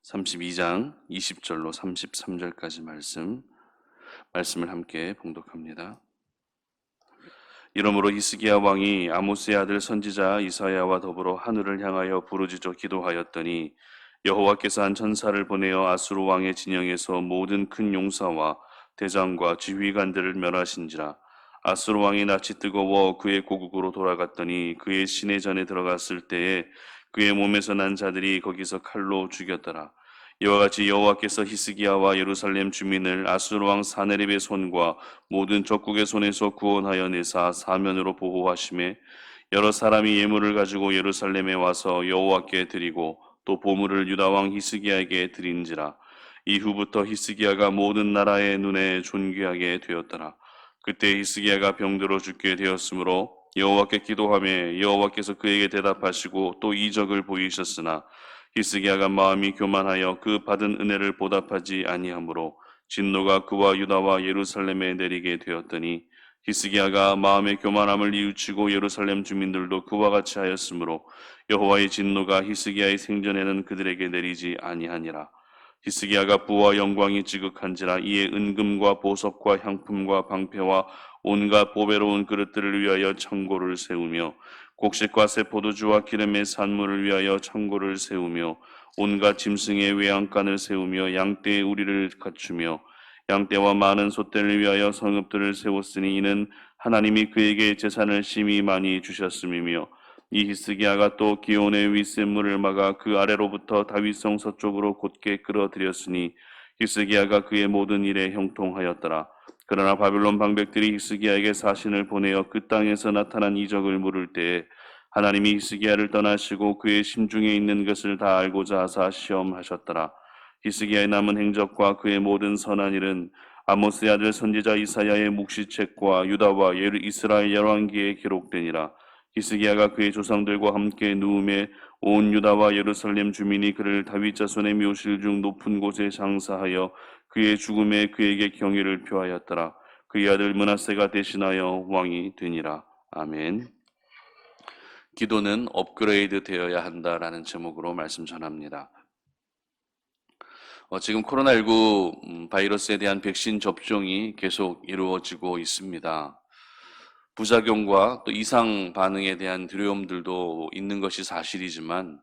32장 20절로 33절까지 말씀을 함께 봉독합니다. 이러므로 히스기야 왕이 아모스의 아들 선지자 이사야와 더불어 하늘을 향하여 부르짖어 기도하였더니 여호와께서 한 천사를 보내어 아수르 왕의 진영에서 모든 큰 용사와 대장과 지휘관들을 멸하신지라. 아수르 왕이 낯이 뜨거워 그의 고국으로 돌아갔더니 그의 시내전에 들어갔을 때에 그의 몸에서 난 자들이 거기서 칼로 죽였더라. 이와 같이 여호와께서 히스기야와 예루살렘 주민을 아수르 왕 사네립의 손과 모든 적국의 손에서 구원하여 내사 사면으로 보호하심에 여러 사람이 예물을 가지고 예루살렘에 와서 여호와께 드리고 또 보물을 유다 왕 히스기야에게 드린지라. 이후부터 히스기야가 모든 나라의 눈에 존귀하게 되었더라. 그때 히스기야가 병들어 죽게 되었으므로 여호와께 기도하며 여호와께서 그에게 대답하시고 또 이적을 보이셨으나 히스기야가 마음이 교만하여 그 받은 은혜를 보답하지 아니하므로 진노가 그와 유다와 예루살렘에 내리게 되었더니 히스기야가 마음의 교만함을 뉘우치고 예루살렘 주민들도 그와 같이 하였으므로 여호와의 진노가 히스기야의 생전에는 그들에게 내리지 아니하니라. 히스기야가 부와 영광이 지극한지라. 이에 은금과 보석과 향품과 방패와 온갖 보배로운 그릇들을 위하여 창고를 세우며 곡식과 새 포도주와 기름의 산물을 위하여 창고를 세우며 온갖 짐승의 외양간을 세우며 양떼의 우리를 갖추며 양떼와 많은 소떼를 위하여 성읍들을 세웠으니 이는 하나님이 그에게 재산을 심히 많이 주셨음이며 이 히스기야가 또 기온의 윗샘물을 막아 그 아래로부터 다윗성 서쪽으로 곧게 끌어들였으니 히스기야가 그의 모든 일에 형통하였더라. 그러나 바빌론 방백들이 히스기야에게 사신을 보내어 그 땅에서 나타난 이적을 물을 때에 하나님이 히스기야를 떠나시고 그의 심중에 있는 것을 다 알고자 하사 시험하셨더라. 히스기야의 남은 행적과 그의 모든 선한 일은 아모스의 아들 선지자 이사야의 묵시책과 유다와 이스라엘 열왕기에 기록되니라. 히스기야가 그의 조상들과 함께 누움에 온 유다와 예루살렘 주민이 그를 다윗 자손의 묘실 중 높은 곳에 장사하여 그의 죽음에 그에게 경의를 표하였더라. 그의 아들 므낫세가 대신하여 왕이 되니라. 아멘. 기도는 업그레이드 되어야 한다라는 제목으로 말씀 전합니다. 지금 코로나19 바이러스에 대한 백신 접종이 계속 이루어지고 있습니다. 부작용과 또 이상 반응에 대한 두려움들도 있는 것이 사실이지만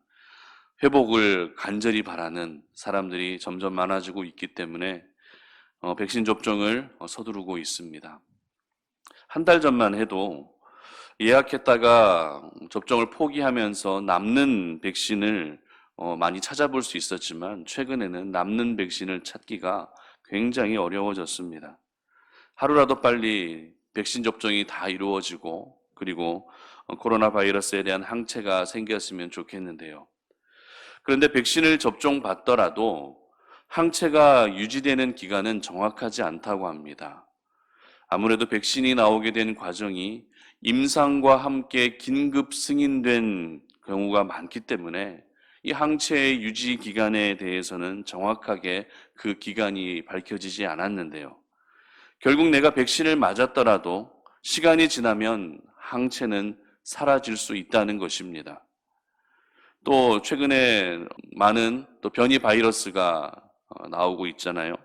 회복을 간절히 바라는 사람들이 점점 많아지고 있기 때문에 백신 접종을 서두르고 있습니다. 한 달 전만 해도 예약했다가 접종을 포기하면서 남는 백신을 많이 찾아볼 수 있었지만 최근에는 남는 백신을 찾기가 굉장히 어려워졌습니다. 하루라도 빨리 백신 접종이 다 이루어지고 그리고 코로나 바이러스에 대한 항체가 생겼으면 좋겠는데요. 그런데 백신을 접종받더라도 항체가 유지되는 기간은 정확하지 않다고 합니다. 아무래도 백신이 나오게 된 과정이 임상과 함께 긴급 승인된 경우가 많기 때문에 이 항체의 유지 기간에 대해서는 정확하게 그 기간이 밝혀지지 않았는데요. 결국 내가 백신을 맞았더라도 시간이 지나면 항체는 사라질 수 있다는 것입니다. 또 최근에 많은 또 변이 바이러스가 나오고 있잖아요.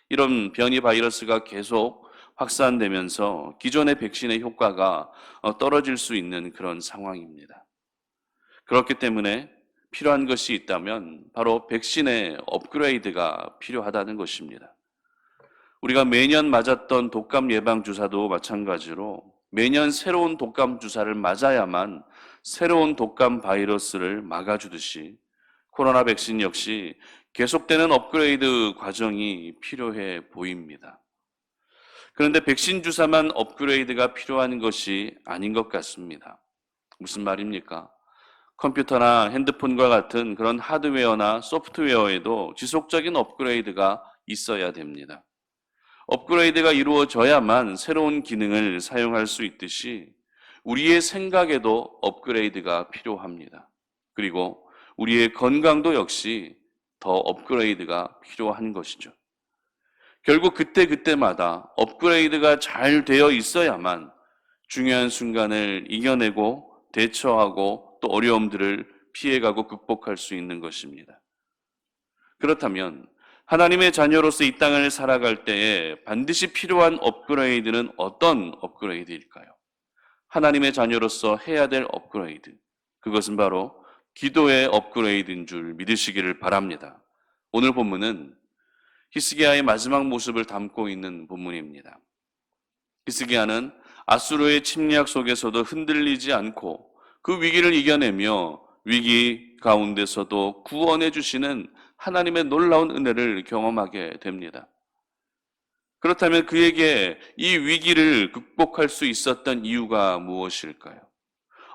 이런 변이 바이러스가 계속 확산되면서 기존의 백신의 효과가 떨어질 수 있는 그런 상황입니다. 그렇기 때문에 필요한 것이 있다면 바로 백신의 업그레이드가 필요하다는 것입니다. 우리가 매년 맞았던 독감 예방 주사도 마찬가지로 매년 새로운 독감 주사를 맞아야만 새로운 독감 바이러스를 막아주듯이 코로나 백신 역시 계속되는 업그레이드 과정이 필요해 보입니다. 그런데 백신 주사만 업그레이드가 필요한 것이 아닌 것 같습니다. 무슨 말입니까? 컴퓨터나 핸드폰과 같은 그런 하드웨어나 소프트웨어에도 지속적인 업그레이드가 있어야 됩니다. 업그레이드가 이루어져야만 새로운 기능을 사용할 수 있듯이 우리의 생각에도 업그레이드가 필요합니다. 그리고 우리의 건강도 역시 더 업그레이드가 필요한 것이죠. 결국 그때마다 업그레이드가 잘 되어 있어야만 중요한 순간을 이겨내고 대처하고 또 어려움들을 피해가고 극복할 수 있는 것입니다. 그렇다면 하나님의 자녀로서 이 땅을 살아갈 때에 반드시 필요한 업그레이드는 어떤 업그레이드일까요? 하나님의 자녀로서 해야 될 업그레이드. 그것은 바로 기도의 업그레이드인 줄 믿으시기를 바랍니다. 오늘 본문은 히스기야의 마지막 모습을 담고 있는 본문입니다. 히스기야는 아수르의 침략 속에서도 흔들리지 않고 그 위기를 이겨내며 위기 가운데서도 구원해 주시는 하나님의 놀라운 은혜를 경험하게 됩니다. 그렇다면 그에게 이 위기를 극복할 수 있었던 이유가 무엇일까요?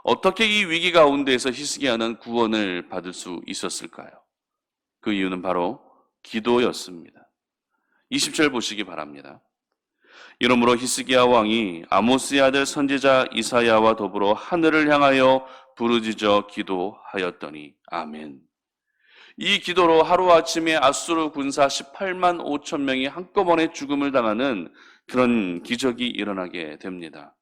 어떻게 이 위기 가운데에서 히스기야는 구원을 받을 수 있었을까요? 그 이유는 바로 기도였습니다. 20절 보시기 바랍니다. 이러므로 히스기야 왕이 아모스의 아들 선지자 이사야와 더불어 하늘을 향하여 부르짖어 기도하였더니 아멘. 이 기도로 하루아침에 아수르 군사 18만 5천 명이 한꺼번에 죽음을 당하는 그런 기적이 일어나게 됩니다.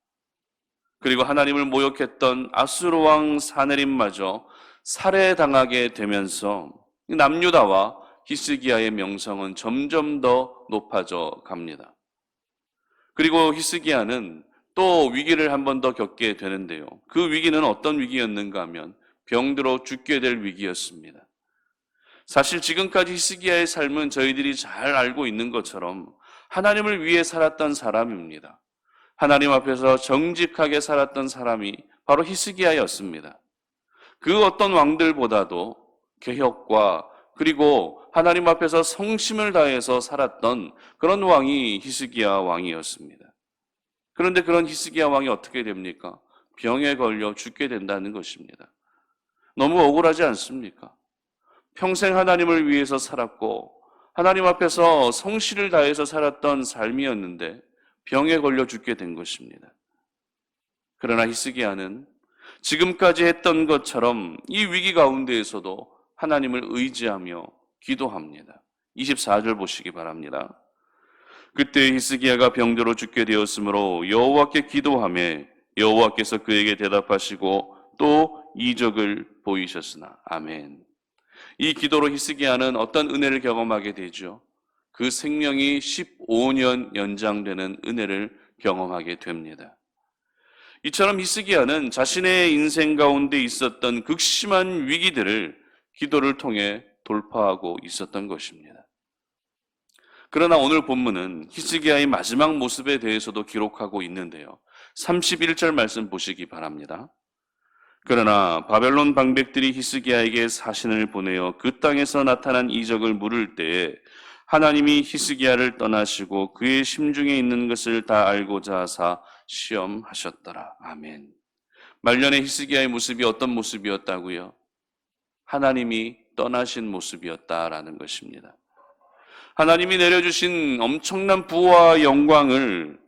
그리고 하나님을 모욕했던 아수르 왕 사네립마저 살해당하게 되면서 남유다와 히스기야의 명성은 점점 더 높아져 갑니다. 그리고 히스기야는 또 위기를 한 번 더 겪게 되는데요. 그 위기는 어떤 위기였는가 하면 병들어 죽게 될 위기였습니다. 사실 지금까지 히스기야의 삶은 저희들이 잘 알고 있는 것처럼 하나님을 위해 살았던 사람입니다. 하나님 앞에서 정직하게 살았던 사람이 바로 히스기야였습니다. 그 어떤 왕들보다도 개혁과 그리고 하나님 앞에서 성심을 다해서 살았던 그런 왕이 히스기야 왕이었습니다. 그런데 그런 히스기야 왕이 어떻게 됩니까? 병에 걸려 죽게 된다는 것입니다. 너무 억울하지 않습니까? 평생 하나님을 위해서 살았고 하나님 앞에서 성실을 다해서 살았던 삶이었는데 병에 걸려 죽게 된 것입니다. 그러나 히스기야는 지금까지 했던 것처럼 이 위기 가운데에서도 하나님을 의지하며 기도합니다. 24절 보시기 바랍니다. 그때 히스기야가 병들어 죽게 되었으므로 여호와께 기도하매 여호와께서 그에게 대답하시고 또 이적을 보이셨으나 아멘. 이 기도로 히스기야는 어떤 은혜를 경험하게 되죠? 그 생명이 15년 연장되는 은혜를 경험하게 됩니다. 이처럼 히스기야는 자신의 인생 가운데 있었던 극심한 위기들을 기도를 통해 돌파하고 있었던 것입니다. 그러나 오늘 본문은 히스기야의 마지막 모습에 대해서도 기록하고 있는데요. 31절 말씀 보시기 바랍니다. 그러나 바벨론 방백들이 히스기야에게 사신을 보내어 그 땅에서 나타난 이적을 물을 때에 하나님이 히스기야를 떠나시고 그의 심중에 있는 것을 다 알고자 하사 시험하셨더라. 아멘. 말년의 히스기야의 모습이 어떤 모습이었다고요? 하나님이 떠나신 모습이었다라는 것입니다. 하나님이 내려주신 엄청난 부와 영광을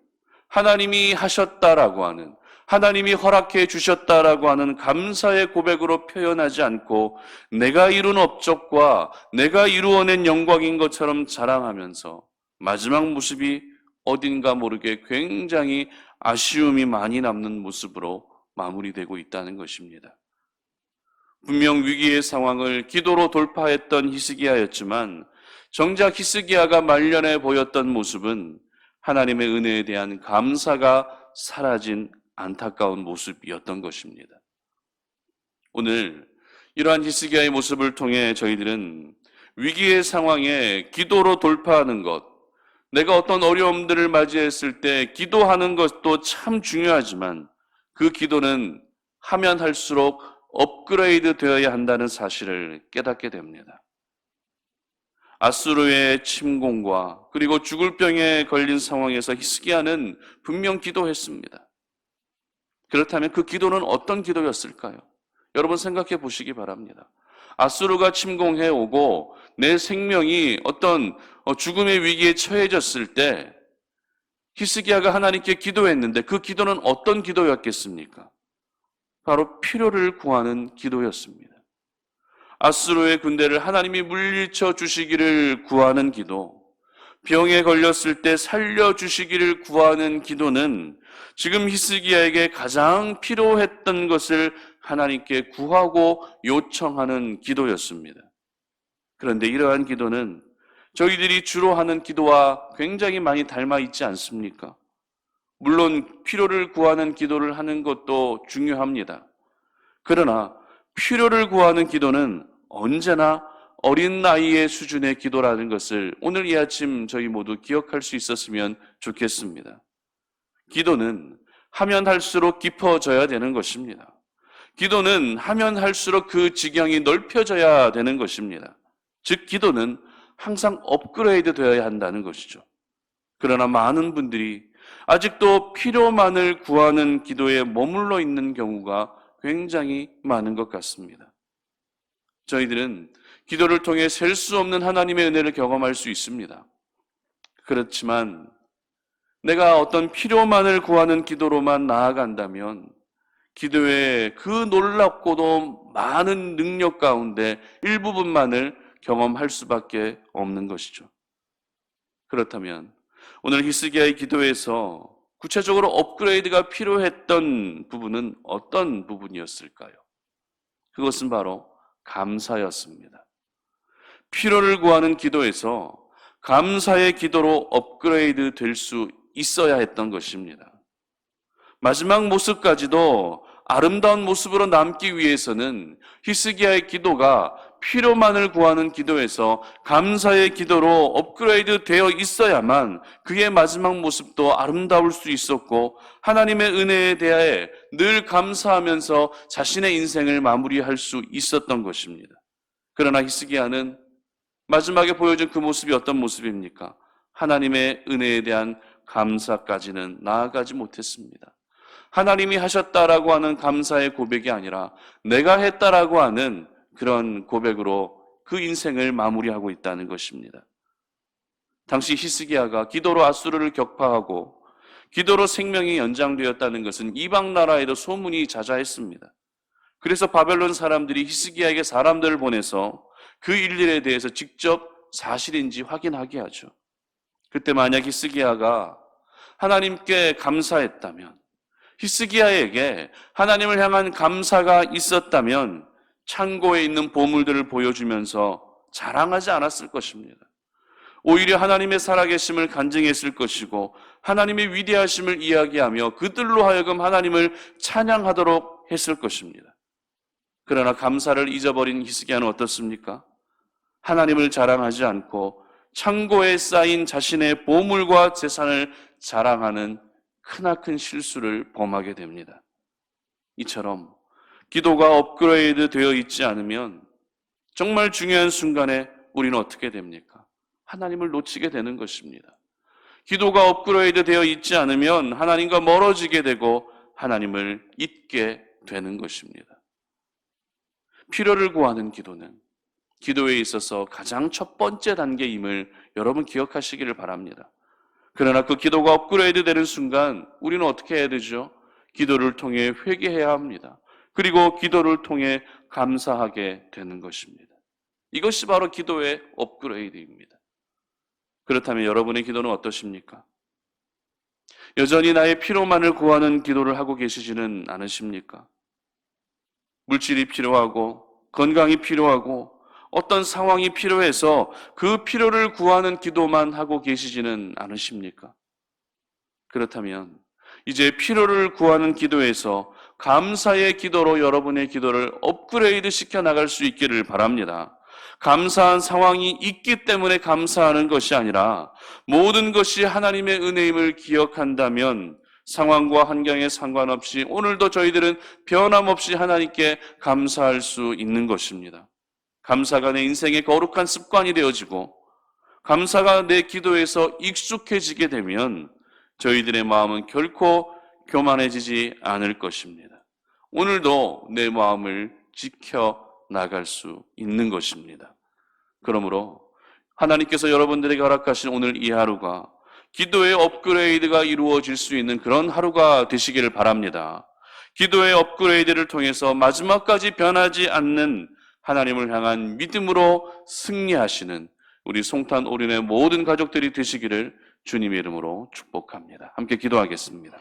하나님이 하셨다라고 하는, 하나님이 허락해 주셨다라고 하는 감사의 고백으로 표현하지 않고 내가 이룬 업적과 내가 이루어낸 영광인 것처럼 자랑하면서 마지막 모습이 어딘가 모르게 굉장히 아쉬움이 많이 남는 모습으로 마무리되고 있다는 것입니다. 분명 위기의 상황을 기도로 돌파했던 히스기야였지만 정작 히스기야가 말년에 보였던 모습은 하나님의 은혜에 대한 감사가 사라진 안타까운 모습이었던 것입니다. 오늘 이러한 히스기야의 모습을 통해 저희들은 위기의 상황에 기도로 돌파하는 것, 내가 어떤 어려움들을 맞이했을 때 기도하는 것도 참 중요하지만 그 기도는 하면 할수록 업그레이드 되어야 한다는 사실을 깨닫게 됩니다. 아수르의 침공과 그리고 죽을 병에 걸린 상황에서 히스기야는 분명 기도했습니다. 그렇다면 그 기도는 어떤 기도였을까요? 여러분 생각해 보시기 바랍니다. 아수르가 침공해 오고 내 생명이 어떤 죽음의 위기에 처해졌을 때 히스기야가 하나님께 기도했는데 그 기도는 어떤 기도였겠습니까? 바로 필요를 구하는 기도였습니다. 아수르의 군대를 하나님이 물리쳐 주시기를 구하는 기도, 병에 걸렸을 때 살려주시기를 구하는 기도는 지금 히스기야에게 가장 필요했던 것을 하나님께 구하고 요청하는 기도였습니다. 그런데 이러한 기도는 저희들이 주로 하는 기도와 굉장히 많이 닮아 있지 않습니까? 물론 필요를 구하는 기도를 하는 것도 중요합니다. 그러나 필요를 구하는 기도는 언제나 어린 나이의 수준의 기도라는 것을 오늘 이 아침 저희 모두 기억할 수 있었으면 좋겠습니다. 기도는 하면 할수록 깊어져야 되는 것입니다. 기도는 하면 할수록 그 지경이 넓혀져야 되는 것입니다. 즉, 기도는 항상 업그레이드 되어야 한다는 것이죠. 그러나 많은 분들이 아직도 필요만을 구하는 기도에 머물러 있는 경우가 굉장히 많은 것 같습니다. 저희들은 기도를 통해 셀 수 없는 하나님의 은혜를 경험할 수 있습니다. 그렇지만 내가 어떤 필요만을 구하는 기도로만 나아간다면 기도의 그 놀랍고도 많은 능력 가운데 일부분만을 경험할 수밖에 없는 것이죠. 그렇다면 오늘 히스기야의 기도에서 구체적으로 업그레이드가 필요했던 부분은 어떤 부분이었을까요? 그것은 바로 감사였습니다. 필요를 구하는 기도에서 감사의 기도로 업그레이드 될 수 있어야 했던 것입니다. 마지막 모습까지도 아름다운 모습으로 남기 위해서는 히스기야의 기도가 필요만을 구하는 기도에서 감사의 기도로 업그레이드 되어 있어야만 그의 마지막 모습도 아름다울 수 있었고 하나님의 은혜에 대해 늘 감사하면서 자신의 인생을 마무리할 수 있었던 것입니다. 그러나 히스기야는 마지막에 보여준 그 모습이 어떤 모습입니까? 하나님의 은혜에 대한 감사까지는 나아가지 못했습니다. 하나님이 하셨다라고 하는 감사의 고백이 아니라 내가 했다라고 하는 그런 고백으로 그 인생을 마무리하고 있다는 것입니다. 당시 히스기야가 기도로 아수르를 격파하고 기도로 생명이 연장되었다는 것은 이방 나라에도 소문이 자자했습니다. 그래서 바벨론 사람들이 히스기야에게 사람들을 보내서 그 일들에 대해서 직접 사실인지 확인하게 하죠. 그때 만약 히스기야가 하나님께 감사했다면, 히스기야에게 하나님을 향한 감사가 있었다면 창고에 있는 보물들을 보여주면서 자랑하지 않았을 것입니다. 오히려 하나님의 살아계심을 간증했을 것이고 하나님의 위대하심을 이야기하며 그들로 하여금 하나님을 찬양하도록 했을 것입니다. 그러나 감사를 잊어버린 히스기야는 어떻습니까? 하나님을 자랑하지 않고 창고에 쌓인 자신의 보물과 재산을 자랑하는 크나큰 실수를 범하게 됩니다. 이처럼 기도가 업그레이드 되어 있지 않으면 정말 중요한 순간에 우리는 어떻게 됩니까? 하나님을 놓치게 되는 것입니다. 기도가 업그레이드 되어 있지 않으면 하나님과 멀어지게 되고 하나님을 잊게 되는 것입니다. 필요를 구하는 기도는 기도에 있어서 가장 첫 번째 단계임을 여러분 기억하시기를 바랍니다. 그러나 그 기도가 업그레이드 되는 순간 우리는 어떻게 해야 되죠? 기도를 통해 회개해야 합니다. 그리고 기도를 통해 감사하게 되는 것입니다. 이것이 바로 기도의 업그레이드입니다. 그렇다면 여러분의 기도는 어떠십니까? 여전히 나의 필요만을 구하는 기도를 하고 계시지는 않으십니까? 물질이 필요하고 건강이 필요하고 어떤 상황이 필요해서 그 필요를 구하는 기도만 하고 계시지는 않으십니까? 그렇다면 이제 필요를 구하는 기도에서 감사의 기도로 여러분의 기도를 업그레이드 시켜 나갈 수 있기를 바랍니다. 감사한 상황이 있기 때문에 감사하는 것이 아니라 모든 것이 하나님의 은혜임을 기억한다면 상황과 환경에 상관없이 오늘도 저희들은 변함없이 하나님께 감사할 수 있는 것입니다. 감사가 내 인생의 거룩한 습관이 되어지고 감사가 내 기도에서 익숙해지게 되면 저희들의 마음은 결코 교만해지지 않을 것입니다. 오늘도 내 마음을 지켜 나갈 수 있는 것입니다. 그러므로 하나님께서 여러분들에게 허락하신 오늘 이 하루가 기도의 업그레이드가 이루어질 수 있는 그런 하루가 되시기를 바랍니다. 기도의 업그레이드를 통해서 마지막까지 변하지 않는 하나님을 향한 믿음으로 승리하시는 우리 송탄 오륜의 모든 가족들이 되시기를 주님의 이름으로 축복합니다. 함께 기도하겠습니다.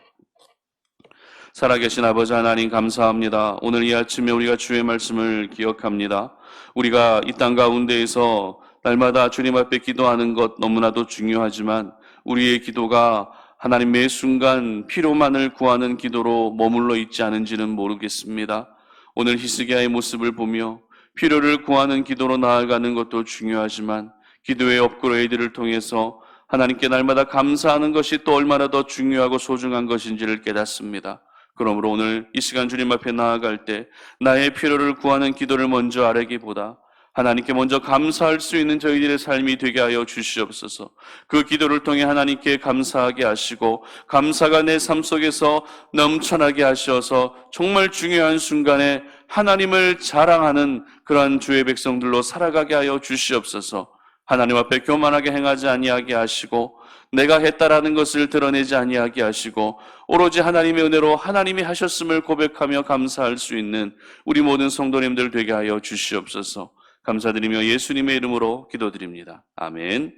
살아계신 아버지 하나님 감사합니다. 오늘 이 아침에 우리가 주의 말씀을 기억합니다. 우리가 이 땅 가운데에서 날마다 주님 앞에 기도하는 것 너무나도 중요하지만 우리의 기도가 하나님 매 순간 필요만을 구하는 기도로 머물러 있지 않은지는 모르겠습니다. 오늘 히스기야의 모습을 보며 필요를 구하는 기도로 나아가는 것도 중요하지만 기도의 업그레이드를 통해서 하나님께 날마다 감사하는 것이 또 얼마나 더 중요하고 소중한 것인지를 깨닫습니다. 그러므로 오늘 이 시간 주님 앞에 나아갈 때 나의 필요를 구하는 기도를 먼저 아뢰기보다 하나님께 먼저 감사할 수 있는 저희들의 삶이 되게 하여 주시옵소서. 그 기도를 통해 하나님께 감사하게 하시고 감사가 내 삶 속에서 넘쳐나게 하셔서 정말 중요한 순간에 하나님을 자랑하는 그러한 주의 백성들로 살아가게 하여 주시옵소서. 하나님 앞에 교만하게 행하지 아니하게 하시고 내가 했다라는 것을 드러내지 아니하게 하시고 오로지 하나님의 은혜로 하나님이 하셨음을 고백하며 감사할 수 있는 우리 모든 성도님들 되게 하여 주시옵소서. 감사드리며 예수님의 이름으로 기도드립니다. 아멘.